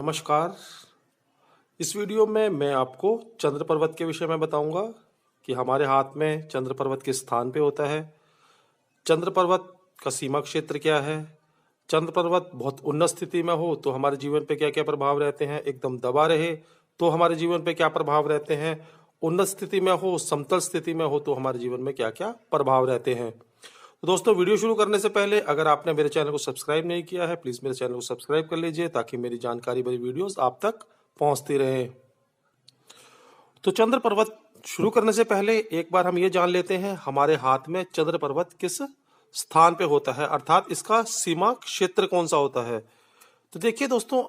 नमस्कार। इस वीडियो में मैं आपको चंद्र पर्वत के विषय में बताऊंगा कि हमारे हाथ में चंद्र पर्वत किस स्थान पे होता है, चंद्र पर्वत का सीमा क्षेत्र क्या है, चंद्र पर्वत बहुत उन्नत स्थिति में हो तो हमारे जीवन पे क्या क्या प्रभाव रहते हैं, एकदम दबा रहे तो हमारे जीवन पे क्या प्रभाव रहते हैं, उन्नत स्थिति में हो, समतल स्थिति में हो तो हमारे जीवन में क्या क्या प्रभाव रहते हैं। तो दोस्तों, वीडियो शुरू करने से पहले अगर आपने मेरे चैनल को सब्सक्राइब नहीं किया है, प्लीज मेरे चैनल को सब्सक्राइब कर लीजिए ताकि मेरी जानकारी भरी वीडियोस आप तक पहुंचती रहे। तो चंद्र पर्वत शुरू करने से पहले एक बार हम ये जान लेते हैं हमारे हाथ में चंद्र पर्वत किस स्थान पे होता है, अर्थात इसका सीमा क्षेत्र कौन सा होता है। तो देखिए दोस्तों,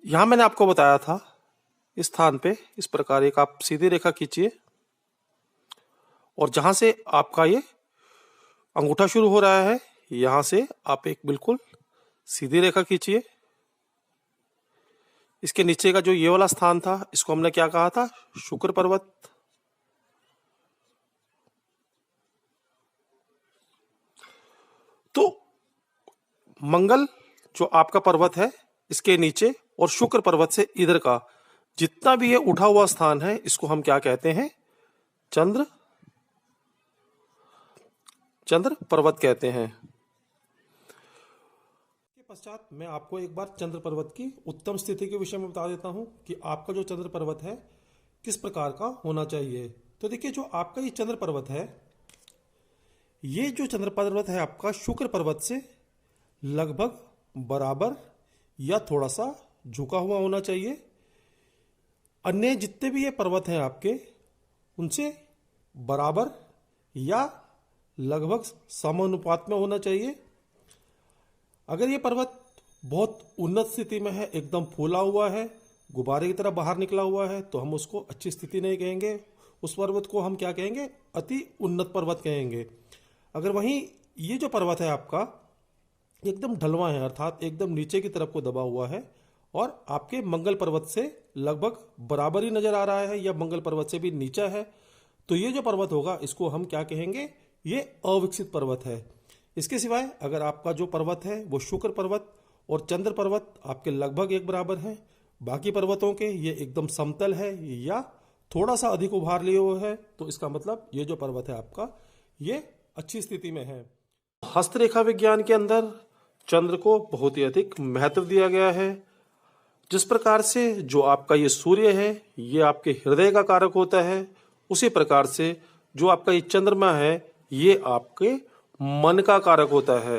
यहां मैंने आपको बताया था इस स्थान पे इस प्रकार एक आप सीधी रेखा खींचिए और जहां से आपका ये अंगूठा शुरू हो रहा है, यहां से आप एक बिल्कुल सीधी रेखा खींचिए। इसके नीचे का जो ये वाला स्थान था, इसको हमने क्या कहा था, शुक्र पर्वत। तो मंगल जो आपका पर्वत है, इसके नीचे और शुक्र पर्वत से इधर का जितना भी ये उठा हुआ स्थान है, इसको हम क्या कहते हैं, चंद्र पर्वत कहते हैं। के पश्चात मैं आपको एक बार चंद्र पर्वत की उत्तम स्थिति के विषय में बता देता हूं कि आपका जो चंद्र पर्वत है किस प्रकार का होना चाहिए। तो देखिए, जो आपका ये चंद्र पर्वत है, ये जो चंद्र पर्वत है आपका शुक्र पर्वत से लगभग बराबर या थोड़ा सा झुका हुआ होना चाहिए। अन्य जितने भी ये पर्वत हैं आपके, उनसे बराबर या लगभग समानुपात में होना चाहिए। अगर ये पर्वत बहुत उन्नत स्थिति में है, एकदम फूला हुआ है, गुब्बारे की तरह बाहर निकला हुआ है, तो हम उसको अच्छी स्थिति नहीं कहेंगे। उस पर्वत को हम क्या कहेंगे, अति उन्नत पर्वत कहेंगे। अगर वहीं ये जो पर्वत है आपका एकदम ढलवा है, अर्थात एकदम नीचे की तरफ को दबा हुआ है और आपके मंगल पर्वत से लगभग बराबर ही नजर आ रहा है या मंगल पर्वत से भी नीचा है, तो ये जो पर्वत होगा इसको हम क्या कहेंगे, ये अविकसित पर्वत है। इसके सिवाय अगर आपका जो पर्वत है वो शुक्र पर्वत और चंद्र पर्वत आपके लगभग एक बराबर है, बाकी पर्वतों के ये एकदम समतल है या थोड़ा सा अधिक उभार लिए हुए है, तो इसका मतलब ये जो पर्वत है आपका ये अच्छी स्थिति में है। हस्तरेखा विज्ञान के अंदर चंद्र को बहुत ही अधिक महत्व दिया गया है। जिस प्रकार से जो आपका ये सूर्य है ये आपके हृदय का कारक होता है, उसी प्रकार से जो आपका ये चंद्रमा है ये आपके मन का कारक होता है।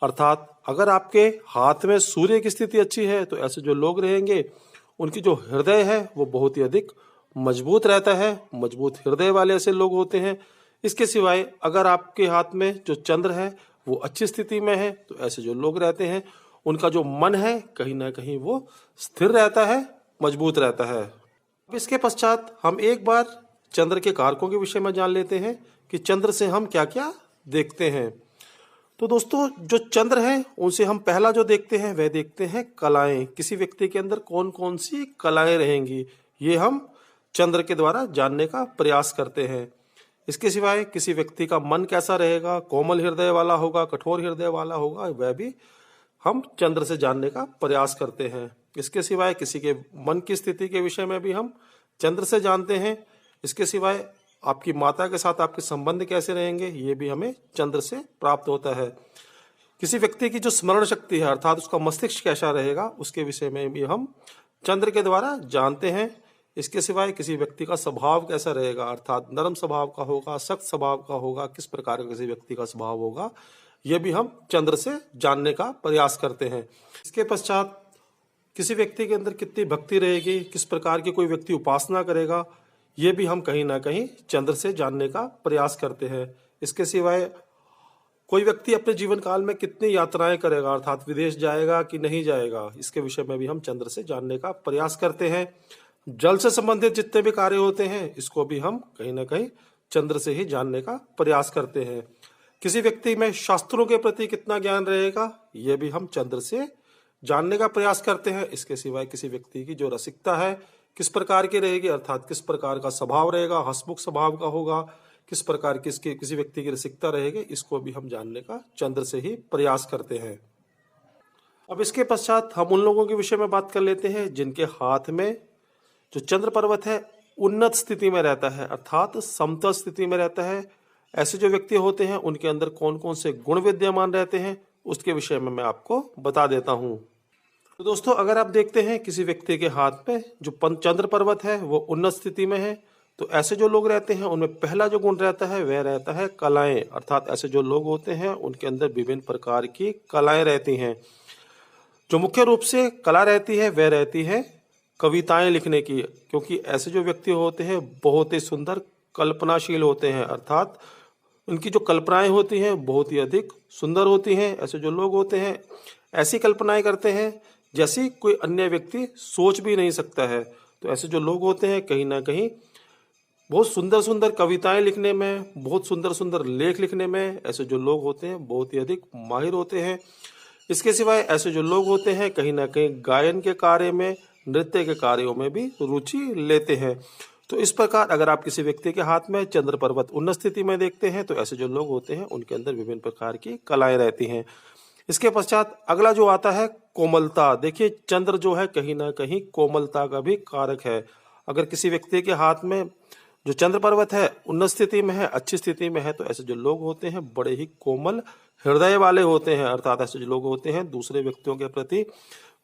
अर्थात अगर आपके हाथ में सूर्य की स्थिति अच्छी है तो ऐसे जो लोग रहेंगे उनकी जो हृदय है वो बहुत ही अधिक मजबूत रहता है, मजबूत हृदय वाले ऐसे लोग होते हैं। इसके सिवाय अगर आपके हाथ में जो चंद्र है वो अच्छी स्थिति में है तो ऐसे जो लोग रहते हैं उनका जो मन है कहीं ना कहीं वो स्थिर रहता है, मजबूत रहता है। अब इसके पश्चात हम एक बार चंद्र के कारकों के विषय में जान लेते हैं कि चंद्र से हम क्या क्या देखते हैं। तो दोस्तों, जो चंद्र है उनसे हम पहला जो देखते हैं वह देखते हैं कलाएं। किसी व्यक्ति के अंदर कौन कौन सी कलाएं रहेंगी, ये हम चंद्र के द्वारा जानने का प्रयास करते हैं। इसके सिवाय किसी व्यक्ति का मन कैसा रहेगा, कोमल हृदय वाला होगा, कठोर हृदय वाला होगा, वह भी हम चंद्र से जानने का प्रयास करते हैं। इसके सिवाय किसी के मन की स्थिति के विषय में भी हम चंद्र से जानते हैं। इसके सिवाय आपकी माता के साथ आपके संबंध कैसे रहेंगे, ये भी हमें चंद्र से प्राप्त होता है। किसी व्यक्ति की जो स्मरण शक्ति है, अर्थात उसका मस्तिष्क कैसा रहेगा, उसके विषय में भी हम चंद्र के द्वारा जानते हैं। इसके सिवाय किसी व्यक्ति का स्वभाव कैसा रहेगा, अर्थात नरम स्वभाव का होगा, सख्त स्वभाव का होगा, किस प्रकार का किसी व्यक्ति का स्वभाव होगा, यह भी हम चंद्र से जानने का प्रयास करते हैं। इसके पश्चात किसी व्यक्ति के अंदर कितनी भक्ति रहेगी, किस प्रकार की कोई व्यक्ति उपासना करेगा, ये भी हम कहीं ना कहीं चंद्र से जानने का प्रयास करते हैं। इसके सिवाय कोई व्यक्ति अपने जीवन काल में कितनी यात्राएं करेगा, अर्थात विदेश जाएगा कि नहीं जाएगा, इसके विषय में भी हम चंद्र से जानने का प्रयास करते हैं। जल से संबंधित जितने भी कार्य होते हैं इसको भी हम कहीं ना कहीं चंद्र से ही जानने का प्रयास करते हैं। किसी व्यक्ति में शास्त्रों के प्रति कितना ज्ञान रहेगा, यह भी हम चंद्र से जानने का प्रयास करते हैं। इसके सिवाय किसी व्यक्ति की जो रसिकता है किस प्रकार की रहेगी, अर्थात किस प्रकार का स्वभाव रहेगा, हंसमुख स्वभाव का होगा, किस प्रकार की इसकी किसी व्यक्ति की रसिकता रहेगी, इसको भी हम जानने का चंद्र से ही प्रयास करते हैं। अब इसके पश्चात हम उन लोगों के विषय में बात कर लेते हैं जिनके हाथ में जो चंद्र पर्वत है उन्नत स्थिति में रहता है, अर्थात समतल स्थिति में रहता है। ऐसे जो व्यक्ति होते हैं उनके अंदर कौन कौन से गुण विद्यमान रहते हैं उसके विषय में मैं आपको बता देता हूं। तो दोस्तों, अगर आप देखते हैं किसी व्यक्ति के हाथ में जो चंद्र पर्वत है वो उन्नत स्थिति में है, तो ऐसे जो लोग रहते हैं उनमें पहला जो गुण रहता है वह रहता है कलाएं, अर्थात ऐसे जो लोग होते हैं उनके अंदर विभिन्न प्रकार की कलाएं रहती हैं। जो मुख्य रूप से कला रहती है वह रहती है कविताएं लिखने की, क्योंकि ऐसे जो व्यक्ति होते हैं बहुत ही सुंदर कल्पनाशील होते हैं, अर्थात उनकी जो कल्पनाएं होती हैं बहुत ही अधिक सुंदर होती हैं। ऐसे जो लोग होते हैं ऐसी कल्पनाएं करते हैं जैसी कोई अन्य व्यक्ति सोच भी नहीं सकता है। तो ऐसे जो लोग होते हैं कहीं ना कहीं बहुत सुंदर सुंदर कविताएं लिखने में, बहुत सुंदर सुंदर लेख लिखने में ऐसे जो लोग होते हैं बहुत ही अधिक माहिर होते हैं। इसके सिवाय ऐसे जो लोग होते हैं कहीं ना कहीं गायन के कार्य में, नृत्य के कार्यों में भी रुचि लेते हैं। तो इस प्रकार अगर आप किसी व्यक्ति के हाथ में चंद्र पर्वत उन्नत स्थिति में देखते हैं तो ऐसे जो लोग होते हैं उनके अंदर विभिन्न प्रकार की कलाएं रहती हैं। इसके पश्चात अगला जो आता है कोमलता। देखिए, चंद्र जो है कहीं ना कहीं कोमलता का भी कारक है। अगर किसी व्यक्ति के हाथ में जो चंद्र पर्वत है उन्नत स्थिति में है, अच्छी स्थिति में है, तो ऐसे जो लोग होते हैं बड़े ही कोमल हृदय वाले होते हैं, अर्थात ऐसे जो लोग होते हैं दूसरे व्यक्तियों के प्रति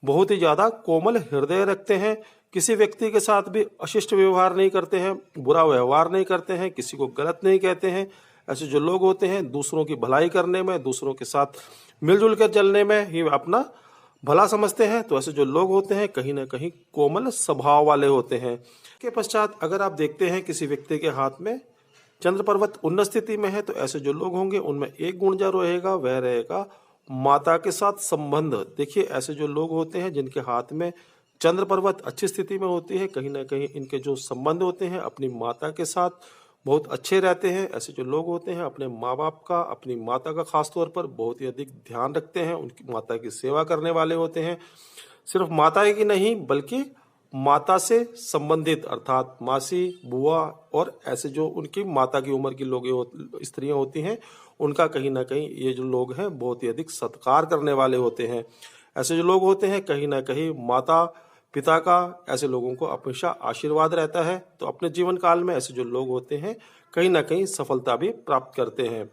बहुत ही ज्यादा कोमल हृदय रखते हैं। किसी व्यक्ति के साथ भी अशिष्ट व्यवहार नहीं करते हैं, बुरा व्यवहार नहीं करते हैं, किसी को गलत नहीं कहते हैं। ऐसे जो लोग होते हैं दूसरों की भलाई करने में, दूसरों के साथ मिलजुल कर चलने में ही अपना भला समझते हैं। तो ऐसे जो लोग होते हैं कहीं ना कहीं कोमल स्वभाव वाले होते हैं। के पश्चात अगर आप देखते हैं किसी व्यक्ति के हाथ में चंद्र पर्वत उन्नत स्थिति में है तो ऐसे जो लोग होंगे उनमें एक गुण जो रहेगा वह रहेगा माता के साथ संबंध। देखिए, ऐसे जो लोग होते हैं जिनके हाथ में चंद्र पर्वत अच्छी स्थिति में होती है, कहीं ना कहीं इनके जो संबंध होते हैं अपनी माता के साथ बहुत अच्छे रहते हैं। ऐसे जो लोग होते हैं अपने माँ बाप का, अपनी माता का खास तौर पर बहुत ही अधिक ध्यान रखते हैं, उनकी माता की सेवा करने वाले होते हैं। सिर्फ माता की नहीं बल्कि माता से संबंधित, अर्थात मासी, बुआ और ऐसे जो उनकी माता की उम्र की लोग स्त्रियां होती हैं उनका कहीं ना कहीं ये जो लोग हैं बहुत ही अधिक सत्कार करने वाले होते हैं। ऐसे जो लोग होते हैं कहीं ना कहीं माता पिता का ऐसे लोगों को हमेशा आशीर्वाद रहता है। तो अपने जीवन काल में ऐसे जो लोग होते हैं कहीं ना कहीं सफलता भी प्राप्त करते हैं।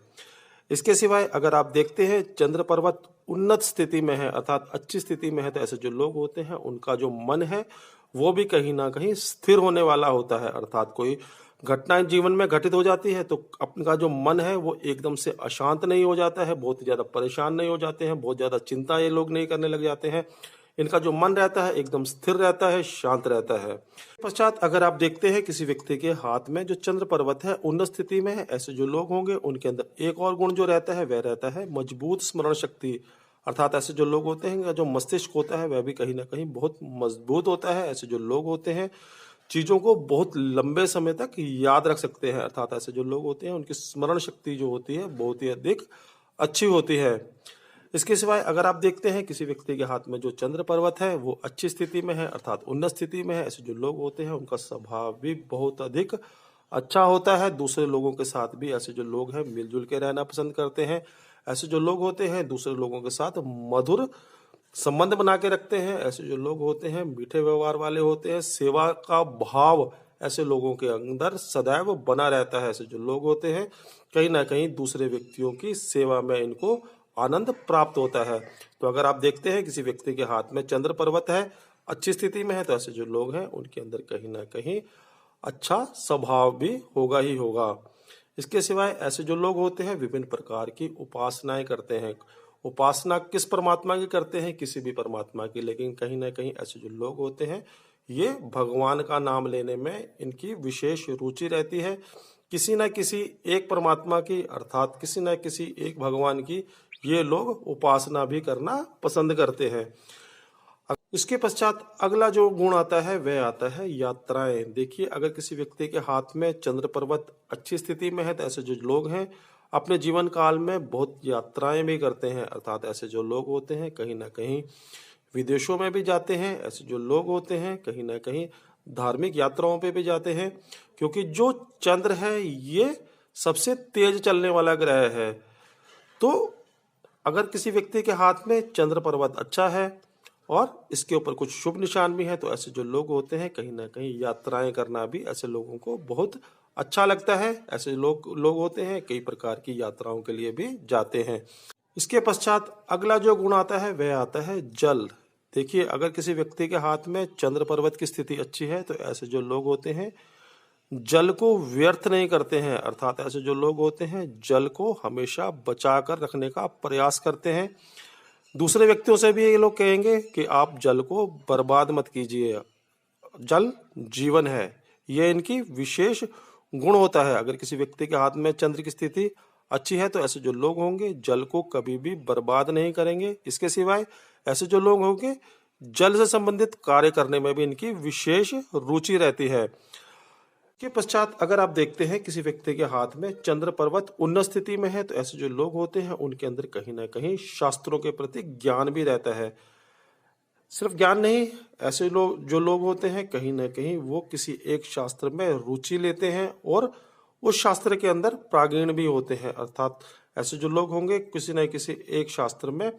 इसके सिवाय अगर आप देखते हैं चंद्र पर्वत उन्नत स्थिति में है, अर्थात अच्छी स्थिति में है, तो ऐसे जो लोग होते हैं उनका जो मन है वो भी कहीं ना कहीं स्थिर होने वाला होता है। अर्थात कोई घटनाएं जीवन में घटित हो जाती है तो अपना जो मन है वो एकदम से अशांत नहीं हो जाता है, बहुत ज्यादा परेशान नहीं हो जाते हैं, बहुत ज्यादा चिंता ये लोग नहीं करने लग जाते हैं। इनका जो मन रहता है एकदम स्थिर रहता है, शांत रहता है। पश्चात अगर आप देखते हैं किसी व्यक्ति के हाथ में जो चंद्र पर्वत है उन्नत स्थिति में है, ऐसे जो लोग होंगे उनके अंदर एक और गुण जो रहता है वह रहता है मजबूत स्मरण शक्ति। अर्थात ऐसे जो लोग होते हैं जो मस्तिष्क होता है वह भी कहीं ना कहीं बहुत मजबूत होता है। ऐसे जो लोग होते हैं चीजों को बहुत लंबे समय तक याद रख सकते हैं, अर्थात ऐसे जो लोग होते हैं उनकी स्मरण शक्ति जो होती है बहुत ही अधिक अच्छी होती है। इसके सिवाय अगर आप देखते हैं किसी व्यक्ति के हाथ में जो चंद्र पर्वत है वो अच्छी स्थिति में है, अर्थात उन्नत स्थिति में है, ऐसे जो लोग होते हैं उनका स्वभाव भी बहुत अधिक अच्छा होता है। दूसरे लोगों के साथ भी ऐसे जो लोग हैं मिलजुल के रहना पसंद करते हैं। ऐसे जो लोग होते हैं दूसरे लोगों के साथ मधुर संबंध बना के रखते हैं। ऐसे जो लोग होते हैं मीठे व्यवहार वाले होते हैं, सेवा का भाव ऐसे लोगों के अंदर सदैव बना रहता है। ऐसे जो लोग होते हैं कहीं ना कहीं दूसरे व्यक्तियों की सेवा में इनको आनंद प्राप्त होता है। तो अगर आप देखते हैं किसी व्यक्ति के हाथ में चंद्र पर्वत है, अच्छी स्थिति में है, तो ऐसे जो लोग हैं उनके अंदर कहीं ना कहीं अच्छा स्वभाव भी होगा ही होगा। इसके सिवाय ऐसे जो लोग होते हैं विभिन्न प्रकार की उपासनाएं करते हैं। उपासना किस परमात्मा की करते हैं? किसी भी परमात्मा की, लेकिन कहीं ना कहीं ऐसे जो लोग होते हैं ये भगवान का नाम लेने में इनकी विशेष रुचि रहती है। किसी न किसी एक परमात्मा की, अर्थात किसी न किसी एक भगवान की ये लोग उपासना भी करना पसंद करते हैं। इसके पश्चात अगला जो गुण आता है वह आता है यात्राएं। देखिए, अगर किसी व्यक्ति के हाथ में चंद्र पर्वत अच्छी स्थिति में है तो ऐसे जो लोग हैं अपने जीवन काल में बहुत यात्राएं भी करते हैं, अर्थात ऐसे जो लोग होते हैं कहीं ना कहीं विदेशों में भी जाते हैं। ऐसे जो लोग होते हैं कहीं ना कहीं धार्मिक यात्राओं पे भी जाते हैं, क्योंकि जो चंद्र है ये सबसे तेज चलने वाला ग्रह है। तो अगर किसी व्यक्ति के हाथ में चंद्र पर्वत अच्छा है और इसके ऊपर कुछ शुभ निशान भी है, तो ऐसे जो लोग होते हैं कहीं ना कहीं यात्राएं करना भी ऐसे लोगों को बहुत अच्छा लगता है। ऐसे लोग होते हैं कई प्रकार की यात्राओं के लिए भी जाते हैं। इसके पश्चात अगला जो गुण आता है वह आता है जल। देखिए, अगर किसी व्यक्ति के हाथ में चंद्र पर्वत की स्थिति अच्छी है तो ऐसे जो लोग होते हैं जल को व्यर्थ नहीं करते हैं, अर्थात ऐसे जो लोग होते हैं जल को हमेशा बचा कर रखने का प्रयास करते हैं। दूसरे व्यक्तियों से भी ये लोग कहेंगे कि आप जल को बर्बाद मत कीजिए, जल जीवन है। यह इनकी विशेष गुण होता है। अगर किसी व्यक्ति के हाथ में चंद्र की स्थिति अच्छी है तो ऐसे जो लोग होंगे जल को कभी भी बर्बाद नहीं करेंगे। इसके सिवाय ऐसे जो लोग होंगे जल से संबंधित कार्य करने में भी इनकी विशेष रुचि रहती है। के पश्चात अगर आप देखते हैं किसी व्यक्ति के हाथ में चंद्र पर्वत उन्नत स्थिति में है तो ऐसे जो लोग होते हैं उनके अंदर कहीं ना कहीं शास्त्रों के प्रति ज्ञान भी रहता है। सिर्फ ज्ञान नहीं, ऐसे लोग होते हैं कहीं ना कहीं वो किसी एक शास्त्र में रुचि लेते हैं और उस शास्त्र के अंदर प्रावीण भी होते हैं। अर्थात ऐसे जो लोग होंगे किसी न किसी एक शास्त्र में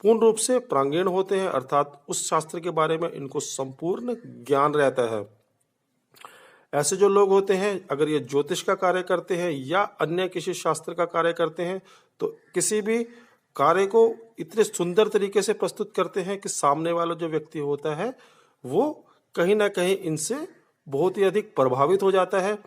पूर्ण रूप से प्रावीण होते हैं, अर्थात उस शास्त्र के बारे में इनको संपूर्ण ज्ञान रहता है। ऐसे जो लोग होते हैं अगर ये ज्योतिष का कार्य करते हैं या अन्य किसी शास्त्र का कार्य करते हैं तो किसी भी कार्य को इतने सुंदर तरीके से प्रस्तुत करते हैं कि सामने वाला जो व्यक्ति होता है वो कहीं ना कहीं इनसे बहुत ही अधिक प्रभावित हो जाता है।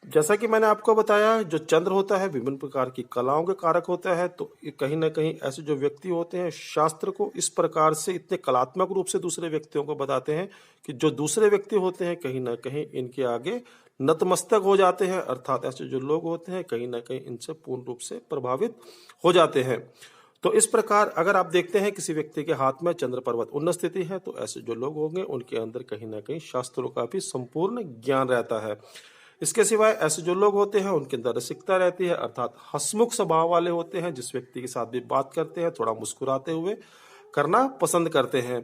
जैसा कि मैंने आपको बताया, जो चंद्र होता है विभिन्न प्रकार की कलाओं के कारक होता है, तो कहीं ना कहीं ऐसे जो व्यक्ति होते हैं शास्त्र को इस प्रकार से इतने कलात्मक रूप से दूसरे व्यक्तियों को बताते हैं कि जो दूसरे व्यक्ति होते हैं कहीं ना कहीं इनके आगे नतमस्तक हो जाते हैं। अर्थात ऐसे जो लोग होते हैं कहीं ना कहीं इनसे पूर्ण रूप से प्रभावित हो जाते हैं। तो इस प्रकार अगर आप देखते हैं किसी व्यक्ति के हाथ में चंद्र पर्वत उन्नत स्थिति है तो ऐसे जो लोग होंगे उनके अंदर कहीं ना कहीं शास्त्रों का भी संपूर्ण ज्ञान रहता है। इसके सिवाय ऐसे जो लोग होते हैं उनके अंदर रसिकता रहती है, अर्थात हंसमुख स्वभाव वाले होते हैं। जिस व्यक्ति के साथ भी बात करते हैं थोड़ा मुस्कुराते हुए करना पसंद करते हैं।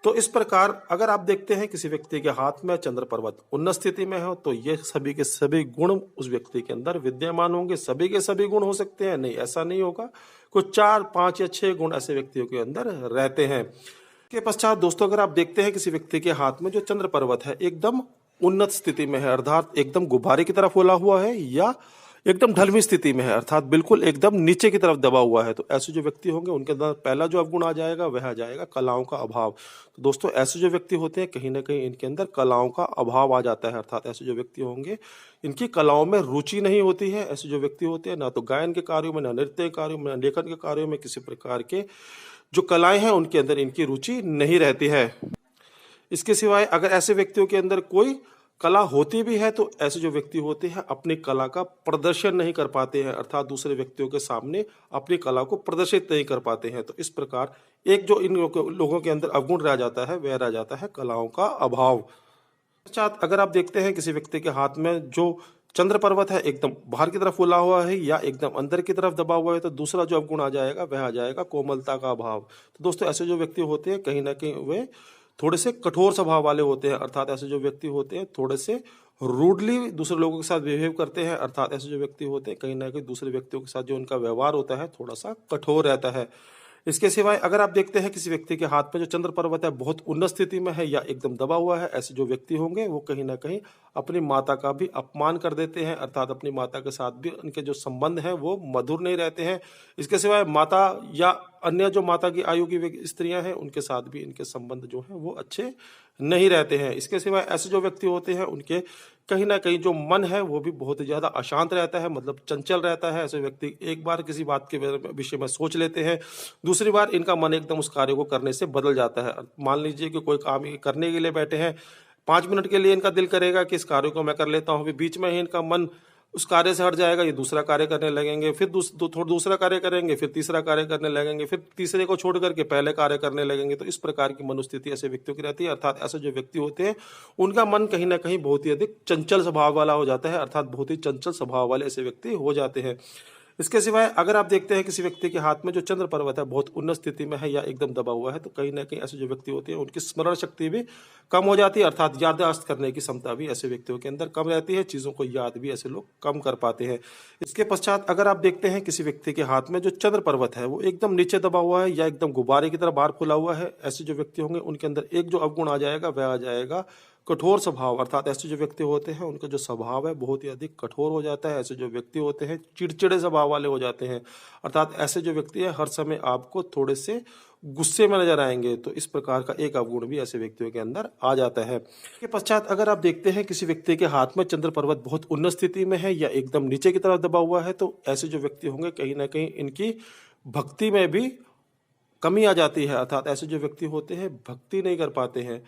तो इस प्रकार अगर आप देखते हैं किसी व्यक्ति के हाथ में चंद्र पर्वत उन्नत स्थिति में हो तो ये सभी के सभी गुण उस व्यक्ति के अंदर विद्यमान होंगे। सभी के सभी गुण हो सकते हैं, नहीं ऐसा नहीं होगा, कुछ 4, 5 या 6 गुण ऐसे व्यक्तियों के अंदर रहते हैं। के पश्चात दोस्तों अगर आप देखते हैं किसी व्यक्ति के हाथ में जो चंद्र पर्वत है एकदम उन्नत स्थिति में है, अर्थात एकदम गुब्बारे की तरफ फैला हुआ है या एकदम ढलवी स्थिति में है, अर्थात बिल्कुल एकदम नीचे की तरफ दबा हुआ है, तो ऐसे जो व्यक्ति होंगे उनके अंदर पहला जो अवगुण आ जाएगा वह आ जाएगा कलाओं का अभाव। तो दोस्तों ऐसे जो व्यक्ति होते हैं कहीं ना कहीं इनके अंदर कलाओं का अभाव आ जाता है, अर्थात ऐसे जो व्यक्ति होंगे इनकी कलाओं में रुचि नहीं होती है। ऐसे जो व्यक्ति होते हैं ना तो गायन के कार्यों में, ना नृत्य के कार्यों में, ना लेखन के कार्यों में, किसी प्रकार के जो कलाएं हैं उनके अंदर इनकी रुचि नहीं रहती है। इसके सिवाय अगर ऐसे व्यक्तियों के अंदर कोई कला होती भी है तो ऐसे जो व्यक्ति होते हैं अपनी कला का प्रदर्शन नहीं कर पाते हैं, अर्थात दूसरे व्यक्तियों के सामने अपनी कला को प्रदर्शित नहीं कर पाते हैं। तो इस प्रकार एक जो इन लोगों के अंदर अवगुण रह जाता है वह रह जाता है कलाओं का अभाव। पश्चात अगर आप देखते हैं किसी व्यक्ति के हाथ में जो चंद्र पर्वत है एकदम बाहर की तरफ फूला हुआ है या एकदम अंदर की तरफ दबा हुआ है तो दूसरा जो अवगुण आ जाएगा वह आ जाएगा कोमलता का अभाव। तो दोस्तों ऐसे जो व्यक्ति होते हैं कहीं ना कहीं वे थोड़े से कठोर स्वभाव वाले होते हैं, अर्थात ऐसे जो व्यक्ति होते हैं थोड़े से रूडली दूसरे लोगों के साथ बिहेव करते हैं, अर्थात ऐसे जो व्यक्ति होते हैं कहीं ना कहीं दूसरे व्यक्तियों के साथ जो उनका व्यवहार होता है थोड़ा सा कठोर रहता है। इसके सिवाय अगर आप देखते हैं किसी व्यक्ति के हाथ में जो चंद्र पर्वत है बहुत उन्नत स्थिति में है या एकदम दबा हुआ है, ऐसे जो व्यक्ति होंगे वो कहीं ना कहीं अपनी माता का भी अपमान कर देते हैं, अर्थात अपनी माता के साथ भी उनके जो संबंध हैं वो मधुर नहीं रहते हैं। इसके सिवाय माता या अन्य जो माता की आयु की स्त्रियां हैं उनके साथ भी इनके संबंध जो हैं वो अच्छे नहीं रहते हैं। इसके सिवाय ऐसे जो व्यक्ति होते हैं उनके कहीं ना कहीं जो मन है वो भी बहुत ही ज्यादा अशांत रहता है, मतलब चंचल रहता है। ऐसे व्यक्ति एक बार किसी बात के विषय में सोच लेते हैं, दूसरी बार इनका मन एकदम उस कार्य को करने से बदल जाता है। मान लीजिए कि कोई काम करने के लिए बैठे हैं, 5 मिनट के लिए इनका दिल करेगा कि इस कार्य को मैं कर लेता हूँ, बीच में ही इनका मन उस कार्य से हट जाएगा, ये दूसरा कार्य करने लगेंगे, फिर दूसरा कार्य करेंगे, फिर तीसरा कार्य करने लगेंगे, फिर तीसरे को छोड़ करके पहले कार्य करने लगेंगे। तो इस प्रकार की मनोस्थिति ऐसे व्यक्तियों की रहती है, अर्थात ऐसे जो व्यक्ति होते हैं उनका मन कहीं ना कहीं बहुत ही अधिक चंचल स्वभाव वाला हो जाता है, अर्थात बहुत ही चंचल स्वभाव वाले ऐसे व्यक्ति हो जाते हैं। इसके सिवाय अगर आप देखते हैं किसी व्यक्ति के हाथ में जो चंद्र पर्वत है बहुत उन्नत स्थिति में है या एकदम दबा हुआ है, तो कहीं ना कहीं ऐसे जो व्यक्ति होते हैं उनकी स्मरण शक्ति भी कम हो जाती है, अर्थात याददाश्त करने की क्षमता भी ऐसे व्यक्तियों के अंदर कम रहती है, चीज़ों को याद भी ऐसे लोग कम कर पाते हैं। इसके पश्चात अगर आप देखते हैं किसी व्यक्ति के हाथ में जो चंद्र पर्वत है वो एकदम नीचे दबा हुआ है या एकदम गुब्बारे की तरह बाहर खुला हुआ है, ऐसे जो व्यक्ति होंगे उनके अंदर एक जो अवगुण आ जाएगा वह आ जाएगा कठोर स्वभाव, अर्थात ऐसे जो व्यक्ति होते हैं उनका जो स्वभाव है बहुत ही अधिक कठोर हो जाता है। ऐसे जो व्यक्ति होते हैं चिड़चिड़े स्वभाव वाले हो जाते हैं, अर्थात ऐसे जो व्यक्ति है हर समय आपको थोड़े से गुस्से में नजर आएंगे। तो इस प्रकार का एक अवगुण भी ऐसे व्यक्तियों के अंदर आ जाता है। इसके पश्चात अगर आप देखते हैं किसी व्यक्ति के हाथ में चंद्र पर्वत बहुत उन्नत स्थिति में है या एकदम नीचे की तरफ दबा हुआ है, तो ऐसे जो व्यक्ति होंगे कहीं ना कहीं इनकी भक्ति में भी कमी आ जाती है, अर्थात ऐसे जो व्यक्ति होते हैं भक्ति नहीं कर पाते हैं।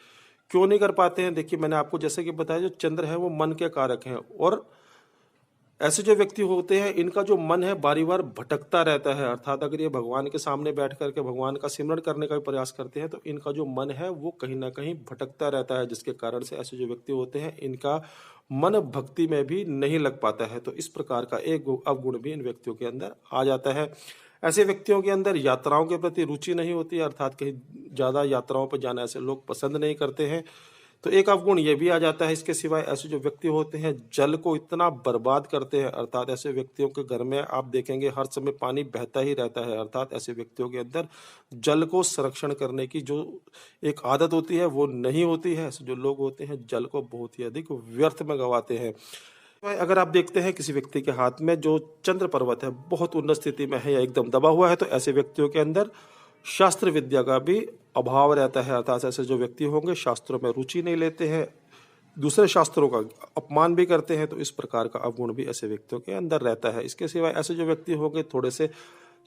क्यों नहीं कर पाते हैं? देखिए, मैंने आपको जैसे कि बताया जो चंद्र है वो मन के कारक हैं, और ऐसे जो व्यक्ति होते हैं इनका जो मन है बारी बार भटकता रहता है, अर्थात अगर ये भगवान के सामने बैठ करके भगवान का सिमरण करने का भी प्रयास करते हैं तो इनका जो मन है वो कहीं ना कहीं भटकता रहता है, जिसके कारण से ऐसे जो व्यक्ति होते हैं इनका मन भक्ति में भी नहीं लग पाता है। तो इस प्रकार का एक अवगुण भी इन व्यक्तियों के अंदर आ जाता है। ऐसे व्यक्तियों के अंदर यात्राओं के प्रति रुचि नहीं होती है, अर्थात कहीं ज़्यादा यात्राओं पर जाना ऐसे लोग पसंद नहीं करते हैं, तो एक अवगुण ये भी आ जाता है। इसके सिवाय ऐसे जो व्यक्ति होते हैं जल को इतना बर्बाद करते हैं, अर्थात ऐसे व्यक्तियों के घर में आप देखेंगे हर समय पानी बहता ही रहता है, अर्थात ऐसे व्यक्तियों के अंदर जल को संरक्षण करने की जो एक आदत होती है वो नहीं होती है। ऐसे जो लोग होते हैं जल को बहुत ही अधिक व्यर्थ में गंवाते हैं। अगर आप देखते हैं किसी व्यक्ति के हाथ में जो चंद्र पर्वत है बहुत उन्नत स्थिति में है या एकदम दबा हुआ है, तो ऐसे व्यक्तियों के अंदर शास्त्र विद्या का भी अभाव रहता है, अर्थात ऐसे जो व्यक्ति होंगे शास्त्रों में रुचि नहीं लेते हैं, दूसरे शास्त्रों का अपमान भी करते हैं। तो इस प्रकार का अवगुण भी ऐसे व्यक्तियों के अंदर रहता है। इसके सिवाय ऐसे जो व्यक्ति होंगे थोड़े से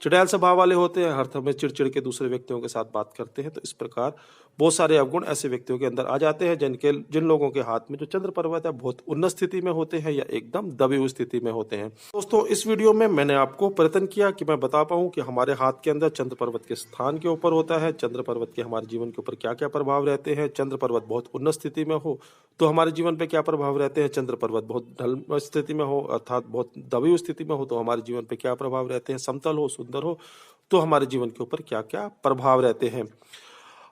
चिड़ैल स्वभाव वाले होते हैं, हर समय चिड़चिड़ के दूसरे व्यक्तियों के साथ बात करते हैं। तो इस प्रकार बहुत सारे अवगुण ऐसे व्यक्तियों के अंदर आ जाते हैं जिन लोगों के हाथ में जो चंद्र पर्वत है बहुत उन्नत स्थिति में होते हैं या एकदम दबी हुई स्थिति में होते हैं। दोस्तों, इस वीडियो में मैंने आपको प्रयत्न किया कि मैं बता पाऊं कि हमारे हाथ के अंदर चंद्र पर्वत के स्थान के ऊपर होता है, चंद्र पर्वत के हमारे जीवन के ऊपर क्या क्या प्रभाव रहते हैं, चंद्र पर्वत बहुत उन्नत स्थिति में हो तो हमारे जीवन पे क्या प्रभाव रहते हैं, चंद्र पर्वत बहुत ढल स्थिति में हो अर्थात बहुत दबी हुई स्थिति में हो तो हमारे जीवन पे क्या प्रभाव रहते हैं, समतल हो सुंदर हो तो हमारे जीवन के ऊपर क्या क्या प्रभाव रहते हैं।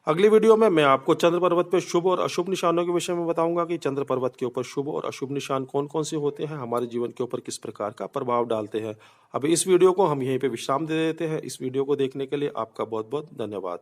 अगली वीडियो में मैं आपको चंद्र पर्वत पर शुभ और अशुभ निशानों के विषय में बताऊंगा कि चंद्र पर्वत के ऊपर शुभ और अशुभ निशान कौन कौन से होते हैं, हमारे जीवन के ऊपर किस प्रकार का प्रभाव डालते हैं। अभी इस वीडियो को हम यहीं पे विश्राम दे देते हैं। इस वीडियो को देखने के लिए आपका बहुत बहुत धन्यवाद।